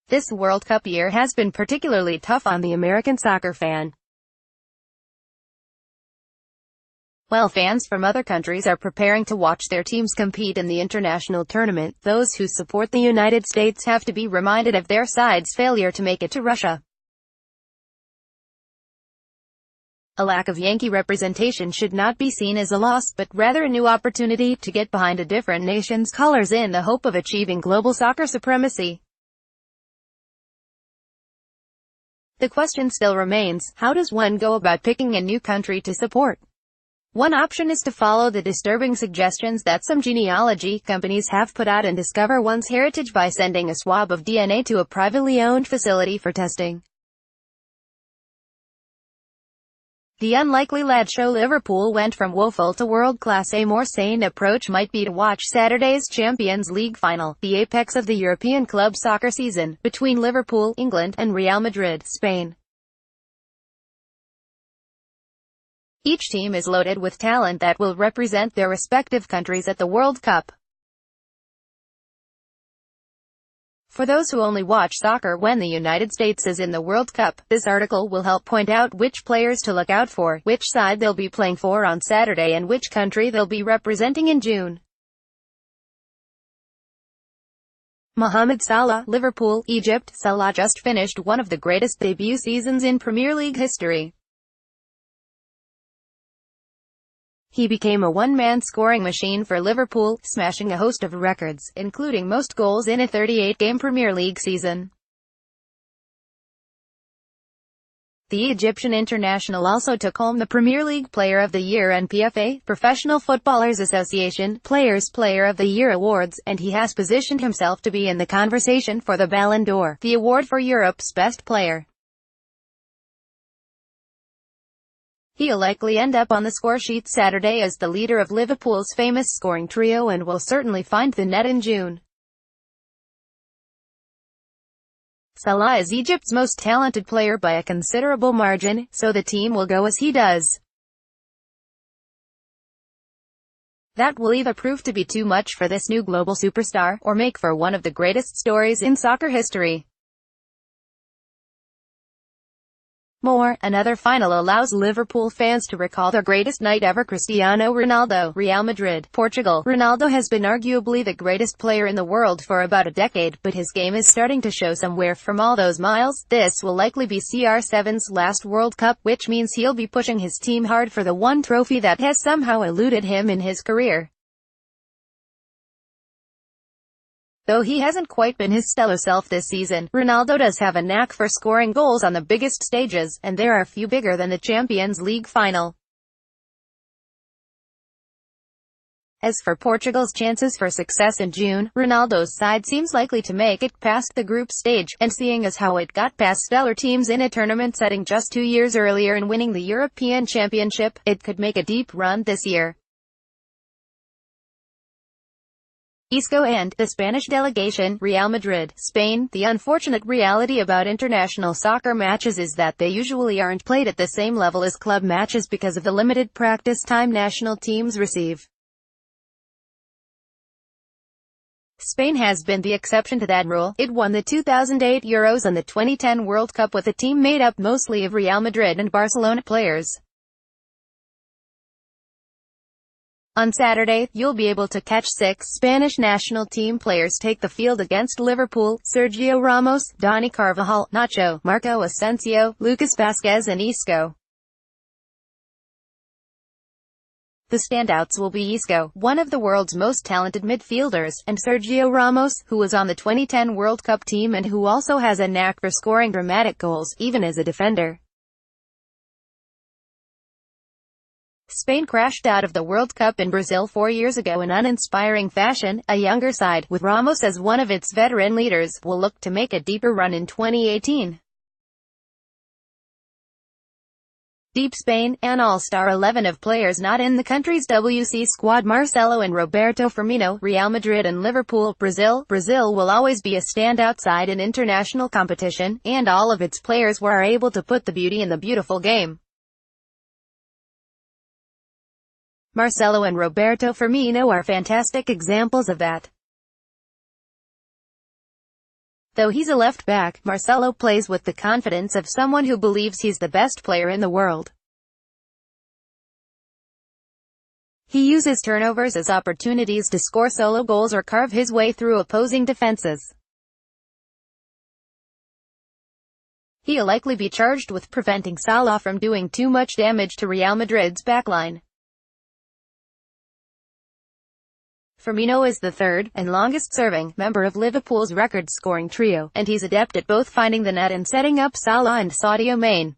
This World Cup year has been particularly tough on the American soccer fan. While fans from other countries are preparing to watch their teams compete in the international tournament, those who support the United States have to be reminded of their side's failure to make it to Russia. A lack of Yankee representation should not be seen as a loss, but rather a new opportunity to get behind a different nation's colors in the hope of achieving global soccer supremacy. The question still remains, how does one go about picking a new country to support? One option is to follow the disturbing suggestions that some genealogy companies have put out and discover one's heritage by sending a swab of DNA to a privately owned facility for testing. The unlikely lad show Liverpool went from woeful to world-class. A more sane approach might be to watch Saturday's Champions League final, the apex of the European club soccer season, between Liverpool, England, and Real Madrid, Spain. Each team is loaded with talent that will represent their respective countries at the World Cup. For those who only watch soccer when the United States is in the World Cup, this article will help point out which players to look out for, which side they'll be playing for on Saturday, and which country they'll be representing in June. Mohamed Salah, Liverpool, Egypt. Salah just finished one of the greatest debut seasons in Premier League history. He became a one-man scoring machine for Liverpool, smashing a host of records, including most goals in a 38-game Premier League season. The Egyptian international also took home the Premier League Player of the Year and PFA, Professional Footballers Association, Players Player of the Year awards, and he has positioned himself to be in the conversation for the Ballon d'Or, the award for Europe's best player. He'll likely end up on the scoresheet Saturday as the leader of Liverpool's famous scoring trio and will certainly find the net in June. Salah is Egypt's most talented player by a considerable margin, so the team will go as he does. That will either prove to be too much for this new global superstar, or make for one of the greatest stories in soccer history. Another final allows Liverpool fans to recall their greatest night ever. Cristiano Ronaldo, Real Madrid, Portugal. Ronaldo has been arguably the greatest player in the world for about a decade, but his game is starting to show some wear from all those miles. This will likely be CR7's last World Cup, which means he'll be pushing his team hard for the one trophy that has somehow eluded him in his career. Though he hasn't quite been his stellar self this season, Ronaldo does have a knack for scoring goals on the biggest stages, and there are few bigger than the Champions League final. As for Portugal's chances for success in June, Ronaldo's side seems likely to make it past the group stage, and seeing as how it got past stellar teams in a tournament setting just 2 years earlier and winning the European Championship, it could make a deep run this year. Isco and the Spanish delegation, Real Madrid, Spain. The unfortunate reality about international soccer matches is that they usually aren't played at the same level as club matches because of the limited practice time national teams receive. Spain has been the exception to that rule. It won the 2008 Euros and the 2010 World Cup with a team made up mostly of Real Madrid and Barcelona players. On Saturday, you'll be able to catch 6 Spanish national team players take the field against Liverpool: Sergio Ramos, Dani Carvajal, Nacho, Marco Asensio, Lucas Vázquez and Isco. The standouts will be Isco, one of the world's most talented midfielders, and Sergio Ramos, who was on the 2010 World Cup team and who also has a knack for scoring dramatic goals, even as a defender. Spain crashed out of the World Cup in Brazil 4 years ago in uninspiring fashion. A younger side, with Ramos as one of its veteran leaders, will look to make a deeper run in 2018. Deep Spain, an all-star 11 of players not in the country's WC squad: Marcelo and Roberto Firmino. Real Madrid and Liverpool. Brazil will always be a standout side in international competition, and all of its players are able to put the beauty in the beautiful game. Marcelo and Roberto Firmino are fantastic examples of that. Though he's a left back, Marcelo plays with the confidence of someone who believes he's the best player in the world. He uses turnovers as opportunities to score solo goals or carve his way through opposing defenses. He'll likely be charged with preventing Salah from doing too much damage to Real Madrid's backline. Firmino is the third, and longest-serving, member of Liverpool's record-scoring trio, and he's adept at both finding the net and setting up Salah and Sadio Mane.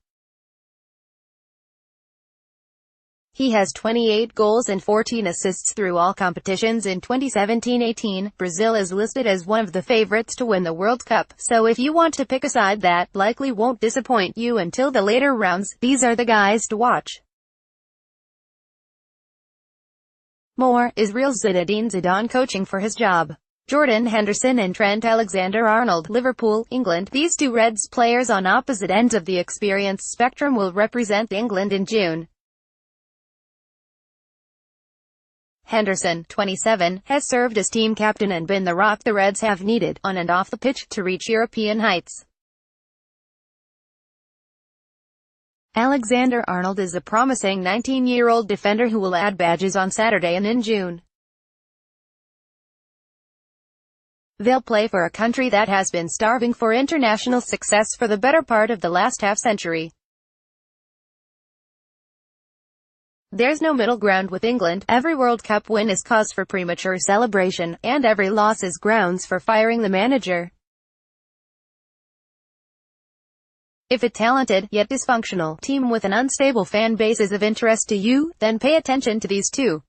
He has 28 goals and 14 assists through all competitions in 2017-18. Brazil is listed as one of the favorites to win the World Cup, so if you want to pick a side that likely won't disappoint you until the later rounds, these are the guys to watch. More, is Real Zinedine Zidane coaching for his job? Jordan Henderson and Trent Alexander-Arnold, Liverpool, England. These two Reds players on opposite ends of the experience spectrum will represent England in June. Henderson, 27, has served as team captain and been the rock the Reds have needed, on and off the pitch, to reach European heights. Alexander-Arnold is a promising 19-year-old defender who will add badges on Saturday and in June. They'll play for a country that has been starving for international success for the better part of the last half-century. There's no middle ground with England. Every World Cup win is cause for premature celebration, and every loss is grounds for firing the manager. If a talented, yet dysfunctional, team with an unstable fan base is of interest to you, then pay attention to these two.